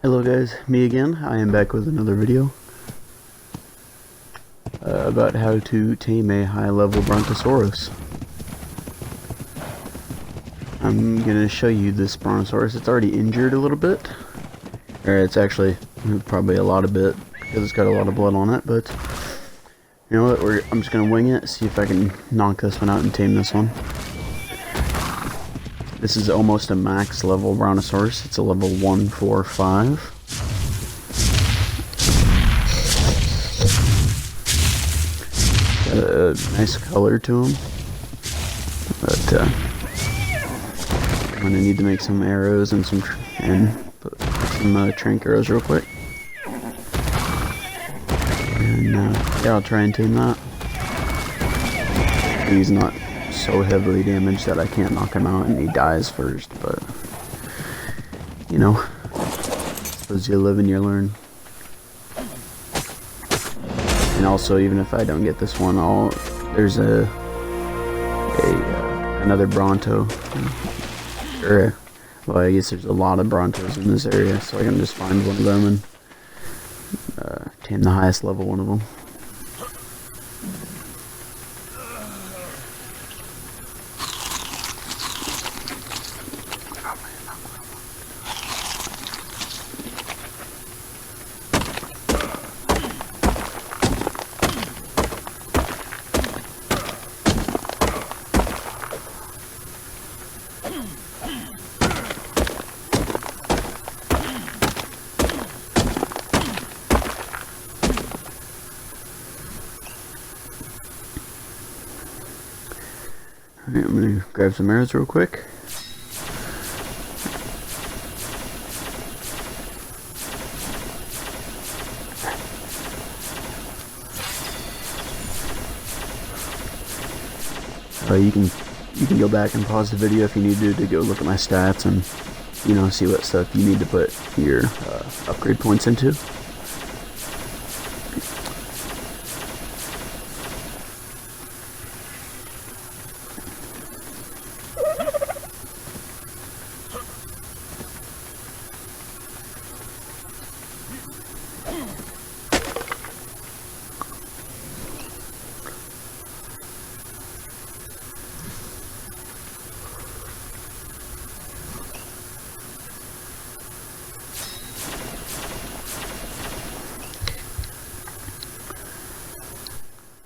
Hello guys, me again. I am back with another video about how to tame a high-level Brontosaurus. I'm gonna show you this Brontosaurus. It's already injured a little bit, or it's actually probably a lot of bit because it's got a lot of blood on it. But you know what? I'm just gonna wing it, see if I can knock this one out and tame this one. This is almost a max level Brontosaurus. It's a level 145. Got a nice color to him. But I'm gonna need to make some arrows and put some trank arrows real quick. And yeah, I'll try and tame that. He's not so heavily damaged that I can't knock him out and he dies first, but you know, suppose you live and you learn. And also, even if I don't get this one, there's another Bronto, well, I guess there's a lot of Brontos in this area, so I can just find one of them and tame the highest level one of them. Alright, I'm gonna grab some arrows real quick. You can go back and pause the video if you need to go look at my stats and, you know, see what stuff you need to put your upgrade points into.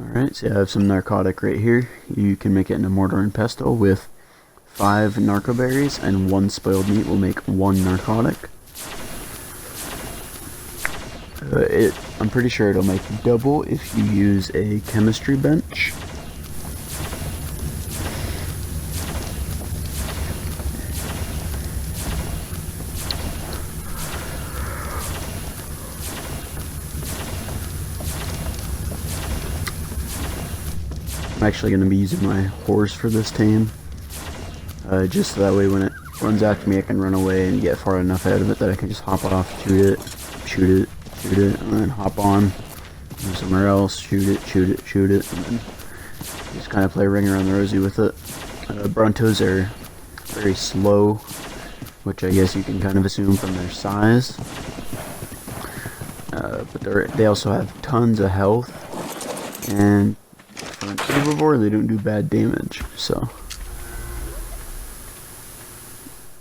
Alright, so I have some narcotic right here. You can make it into mortar and pestle with 5 narco berries, and 1 spoiled meat will make 1 narcotic. I'm pretty sure it'll make double if you use a chemistry bench. I'm actually going to be using my horse for this tame, just so that way when it runs after me I can run away and get far enough out of it that I can just hop off, shoot it, and then hop on, move somewhere else, shoot it, and then just kind of play ring around the rosy with it. Brontos are very slow, which I guess you can kind of assume from their size, but they also have tons of health, and for an herbivore, they don't do bad damage, so.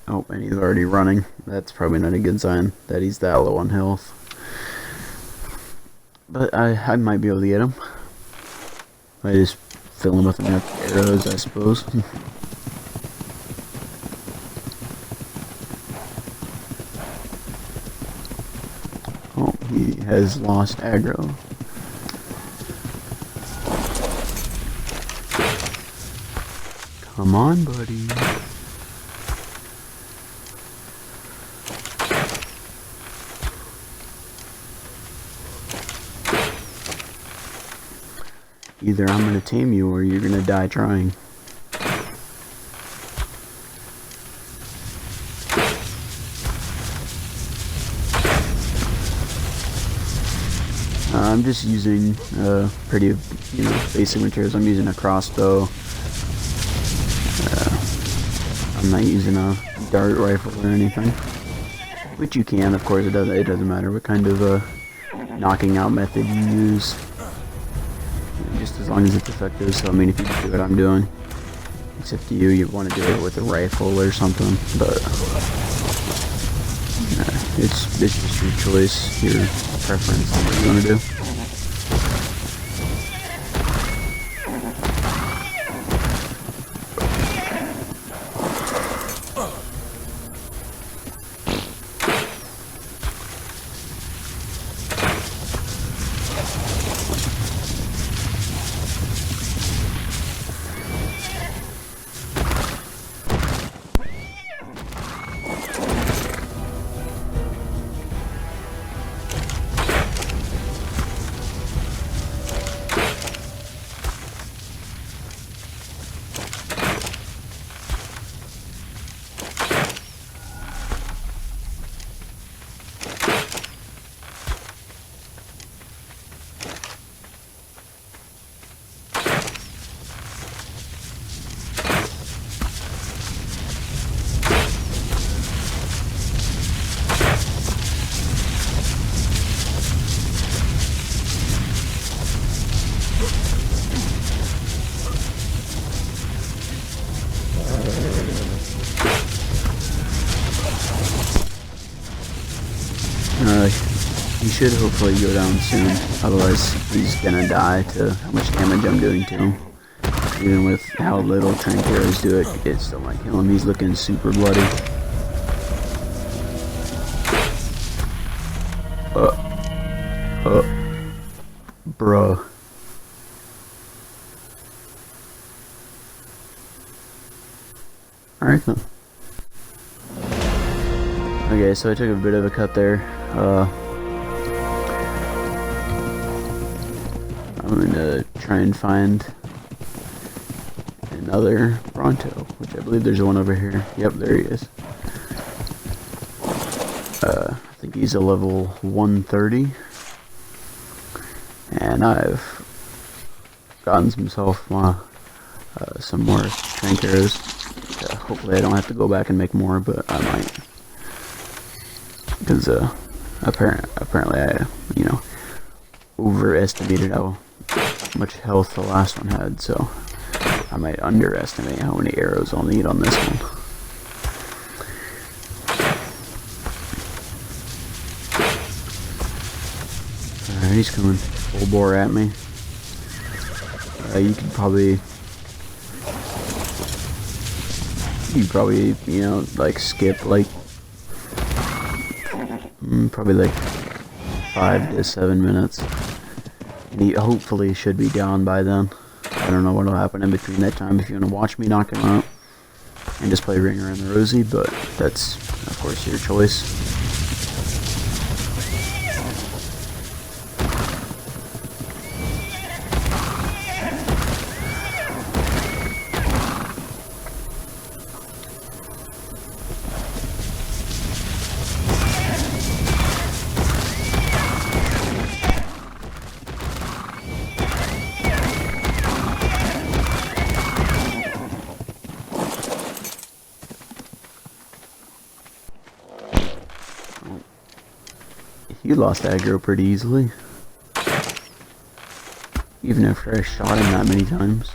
Oh, and he's already running. That's probably not a good sign that he's that low on health. But I might be able to get him. I just fill him with enough arrows, I suppose. Oh, he has lost aggro. Come on, buddy. Either I'm gonna tame you or you're gonna die trying. I'm just using pretty, basic materials. I'm using a crossbow. I'm not using a dart rifle or anything. which you can, of course. It doesn't matter what kind of knocking out method you use, just as long as it's effective. So I mean, if you do what I'm doing, except you want to do it with a rifle or something, but it's just your choice, your preference on what you want to do. He should hopefully go down soon, otherwise he's gonna die to how much damage I'm doing to him. Even with how little trank arrows do it, it still might kill him. He's looking super bloody. Bruh. Alright then. Okay, so I took a bit of a cut there. I'm gonna try and find another Bronto, which I believe there's one over here. Yep, there he is. I think he's a level 130. And I've gotten some more trank arrows. Hopefully I don't have to go back and make more, but I might. Because apparently I, overestimated how much health the last one had, so I might underestimate how many arrows I'll need on this one. Alright, he's coming full bore at me. You could probably, like skip like probably like 5 to 7 minutes. And he hopefully should be down by then. I don't know what will happen in between that time if you want to watch me knock him out and just play Ringer and the Rosie, but that's of course your choice. He lost aggro pretty easily, even after I shot him that many times.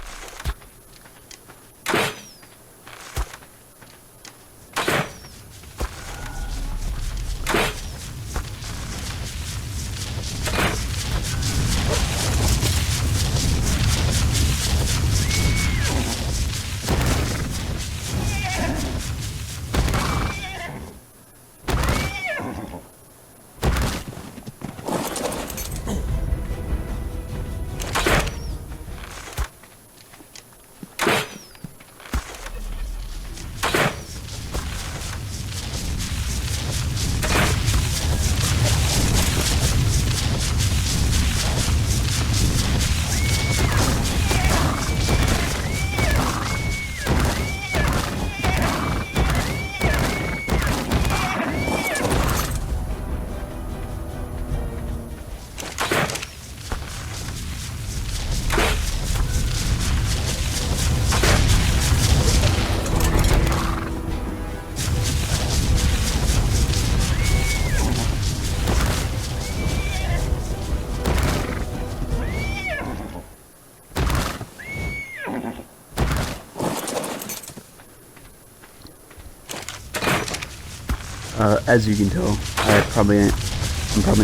as you can tell, I'm probably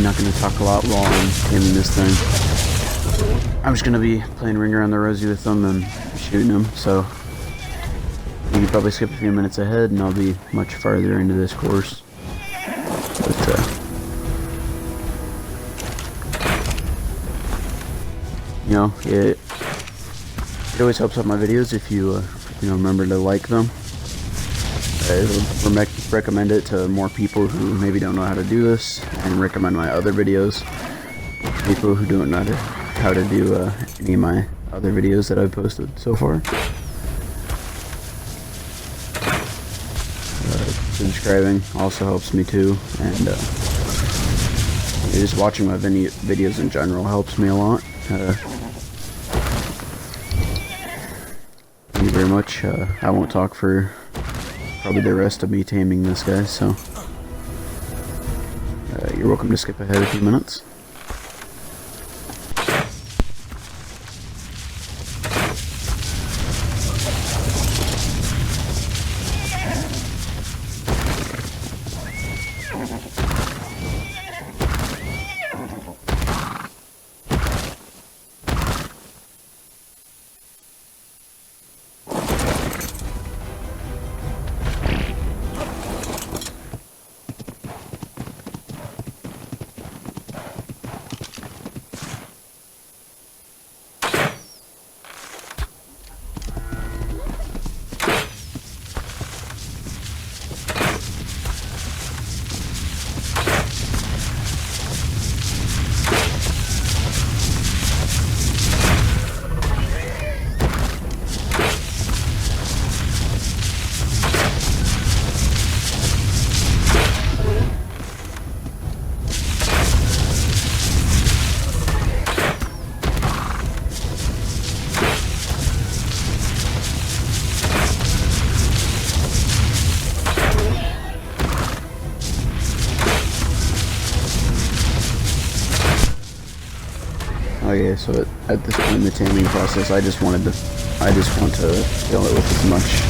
not going to talk a lot while I'm taming this thing. I'm just going to be playing Ring Around the Rosie with them and shooting them, so you can probably skip a few minutes ahead and I'll be much farther into this course. But, you know, it always helps out my videos if you, remember to like them. I will recommend it to more people who maybe don't know how to do this, and recommend my other videos to people who don't know how to do any of my other videos that I've posted so far. Subscribing also helps me too, and just watching my videos in general helps me a lot. Thank you very much. I won't talk for probably the rest of me taming this guy, so you're welcome to skip ahead a few minutes. Okay, so at this point in the taming process, I just want to kill it with as much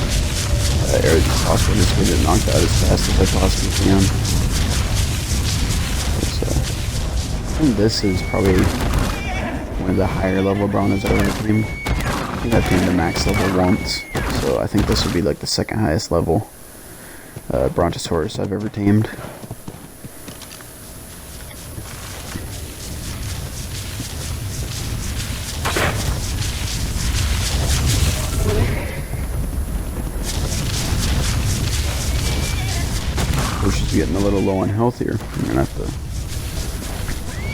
air as possible, just to get it knocked out as fast as I possibly can. So, I think this is probably one of the higher level Brontos I've ever tamed. I think I've tamed the max level once, so I think this would be like the second highest level Brontosaurus I've ever tamed. She's getting a little low on health here. I'm gonna have to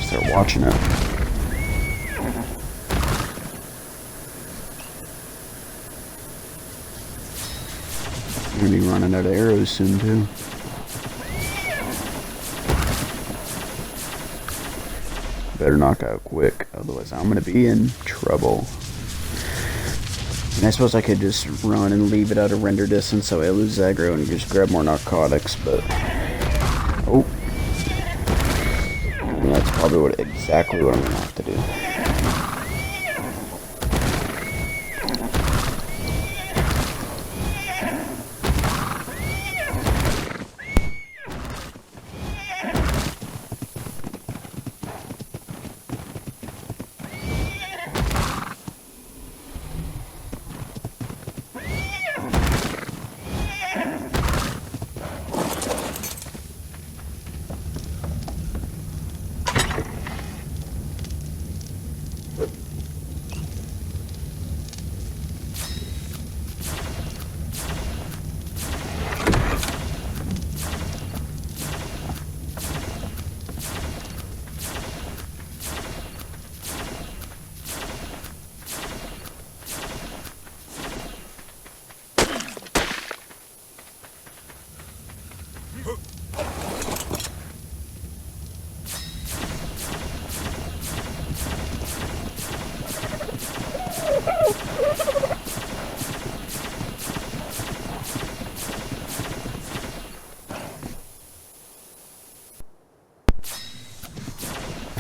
start watching it. I'm gonna be running out of arrows soon too. Better knock out quick, otherwise I'm gonna be in trouble. And I suppose I could just run and leave it out of render distance so I lose aggro and just grab more narcotics, but oh, and that's probably exactly what I'm gonna have to do.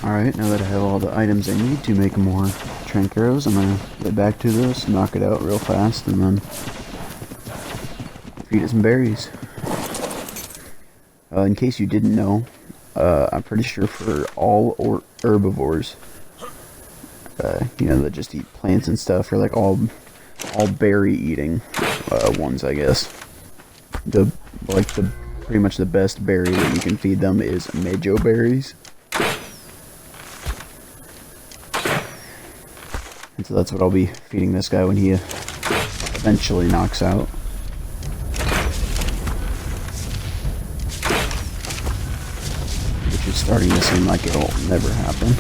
Alright, now that I have all the items I need to make more trank arrows, I'm gonna get back to this, knock it out real fast, and then feed it some berries. In case you didn't know, I'm pretty sure for all herbivores, you know, that just eat plants and stuff, or like all berry eating ones, I guess. Pretty much the best berry that you can feed them is mejo berries. And so that's what I'll be feeding this guy when he eventually knocks out. Which is starting to seem like it'll never happen.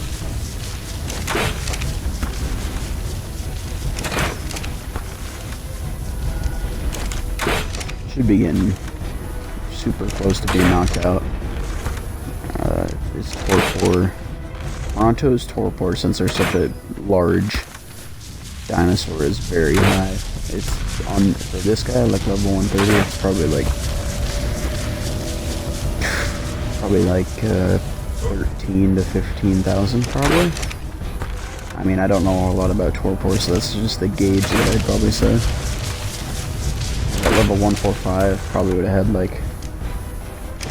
Should be getting super close to being knocked out. His torpor. Bronto's torpor, since they're such a large dinosaur, is very high. It's on, for this guy, like level 130, it's probably like 13 to 15,000 probably. I mean, I don't know a lot about torpor, so that's just the gauge that I'd probably say. At level 145, probably would have had like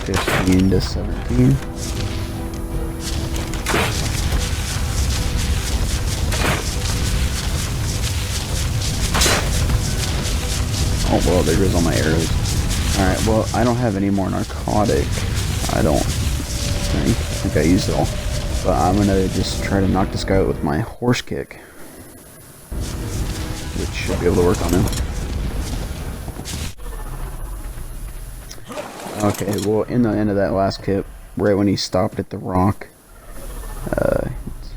15 to 17. Oh, well, there goes all my arrows. Alright, well, I don't have any more narcotic. I don't think. I think I used it all. But I'm gonna just try to knock this guy out with my horse kick. Which should be able to work on him. Okay, well, in the end of that last clip, right when he stopped at the rock,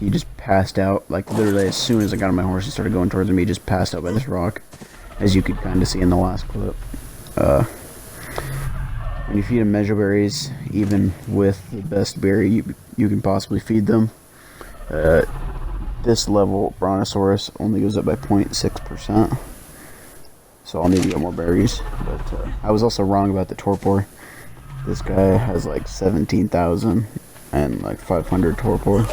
he just passed out. Like, literally, as soon as I got on my horse and started going towards him, he just passed out by this rock. As you could kind of see in the last clip. When you feed them mejo berries, even with the best berry you can possibly feed them, this level Brontosaurus only goes up by 0.6%. So I'll need to get more berries. But I was also wrong about the torpor. This guy has like 17,000 and like 500 torpor.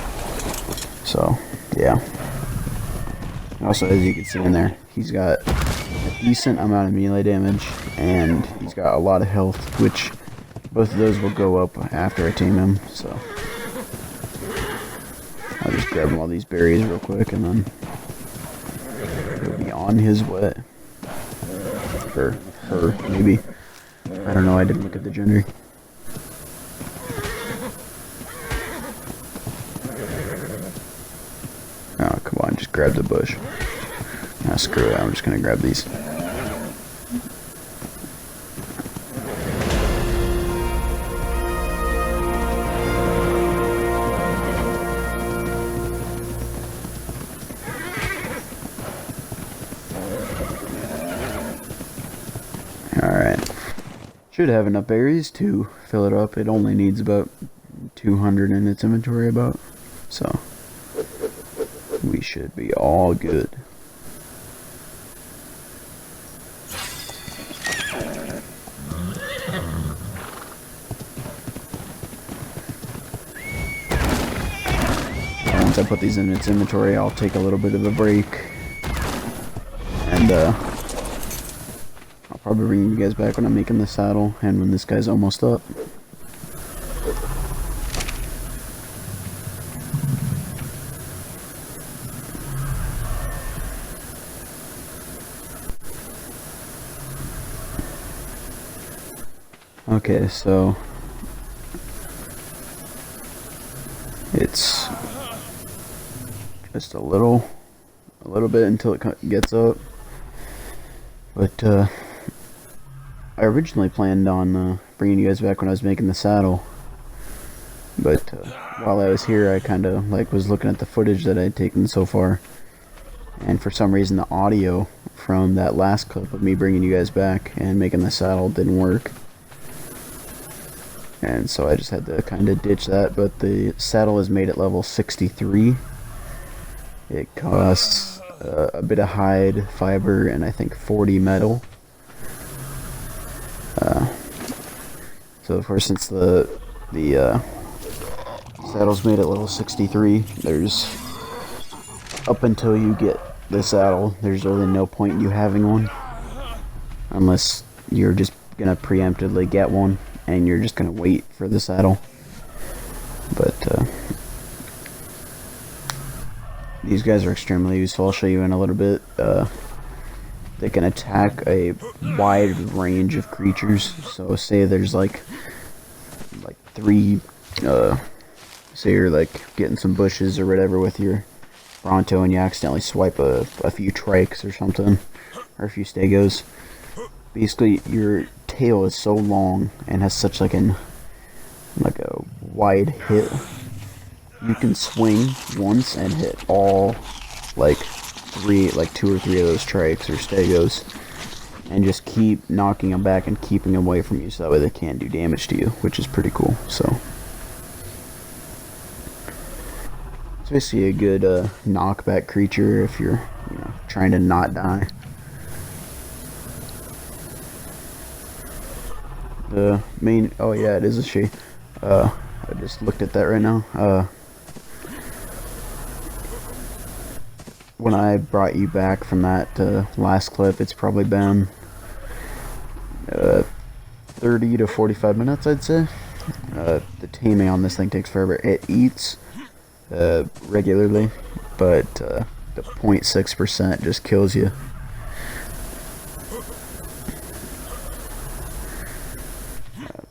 So yeah. Also, as you can see in there, he's got a decent amount of melee damage, and he's got a lot of health, which both of those will go up after I tame him, so I'll just grab him all these berries real quick, and then he'll be on his way. Or her, maybe. I don't know, I didn't look at the gender. Oh, come on, just grab the bush. Ah, screw it, I'm just gonna grab these. Alright. Should have enough berries to fill it up. It only needs about 200 in its inventory about. So we should be all good. Once I put these in its inventory, I'll take a little bit of a break, and I'll probably bring you guys back when I'm making the saddle and when this guy's almost up. Okay, so it's just a little bit until it gets up, but I originally planned on bringing you guys back when I was making the saddle, but while I was here I kind of was looking at the footage that I had taken so far, and for some reason the audio from that last clip of me bringing you guys back and making the saddle didn't work. And so I just had to kind of ditch that, but the saddle is made at level 63. It costs a bit of hide, fiber, and I think 40 metal. So of course, since the saddle's made at level 63, there's, up until you get the saddle, there's really no point in you having one. Unless you're just gonna preemptively get one and you're just gonna wait for the saddle. But these guys are extremely useful. I'll show you in a little bit. They can attack a wide range of creatures. So say there's like three, say you're like getting some bushes or whatever with your Bronto and you accidentally swipe a few trikes or something, or a few stegos. Basically your tail is so long and has such like a wide hit. You can swing once and hit all like two or three of those trikes or stegos, and just keep knocking them back and keeping them away from you, so that way they can't do damage to you, which is pretty cool. So it's basically a good knockback creature if you're trying to not die. The main, oh yeah, it is a she. I just looked at that right now. When I brought you back from that last clip, it's probably been 30 to 45 minutes, I'd say. The taming on this thing takes forever. It eats regularly, but the 0.6% just kills you.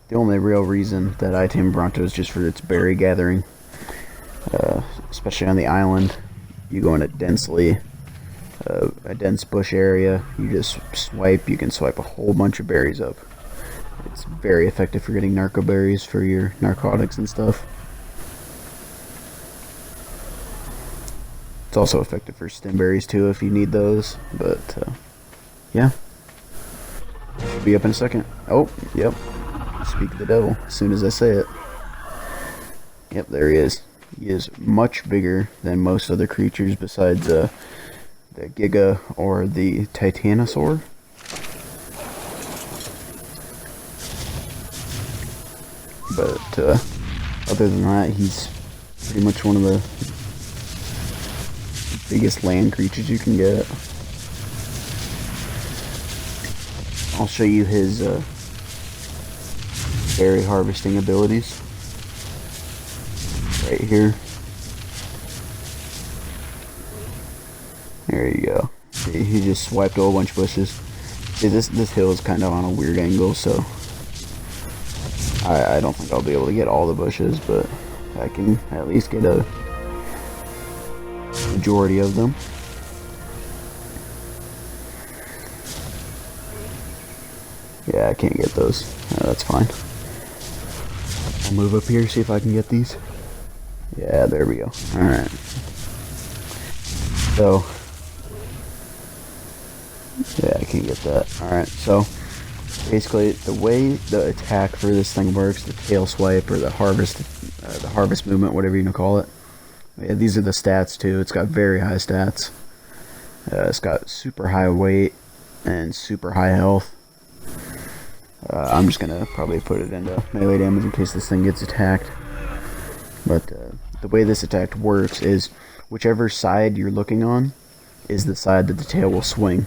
The only real reason that I tame Bronto is just for its berry gathering, especially on the island. You go in a dense bush area, you just swipe, you can swipe a whole bunch of berries up. It's very effective for getting narco berries for your narcotics and stuff. It's also effective for stem berries too if you need those, but yeah. Should be up in a second. Oh, yep. Speak of the devil, as soon as I say it. Yep, there he is. He is much bigger than most other creatures besides the Giga or the Titanosaur. But other than that, he's pretty much one of the biggest land creatures you can get. I'll show you his berry harvesting abilities right here. There you go. See, he just swiped a whole bunch of bushes. See, this hill is kind of on a weird angle, so I don't think I'll be able to get all the bushes, but I can at least get a majority of them. Yeah, I can't get those. That's fine. I'll move up here, see if I can get these. Yeah, there we go. Alright. So, yeah, I can get that. Alright, so basically the way the attack for this thing works, the tail swipe or the harvest movement, whatever you want to call it. Yeah, these are the stats too. It's got very high stats. It's got super high weight and super high health. I'm just gonna probably put it into melee damage in case this thing gets attacked. But the way this attack works is whichever side you're looking on is the side that the tail will swing.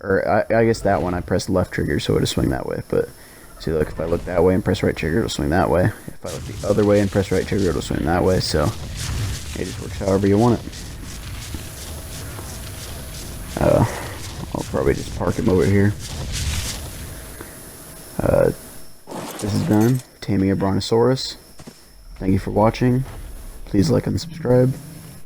Or I guess that one I press left trigger so it'll swing that way. But see, look, if I look that way and press right trigger, it'll swing that way. If I look the other way and press right trigger, it'll swing that way. So it just works however you want it. I'll probably just park him over here. This is done. Taming a Brontosaurus. Thank you for watching. Please like and subscribe.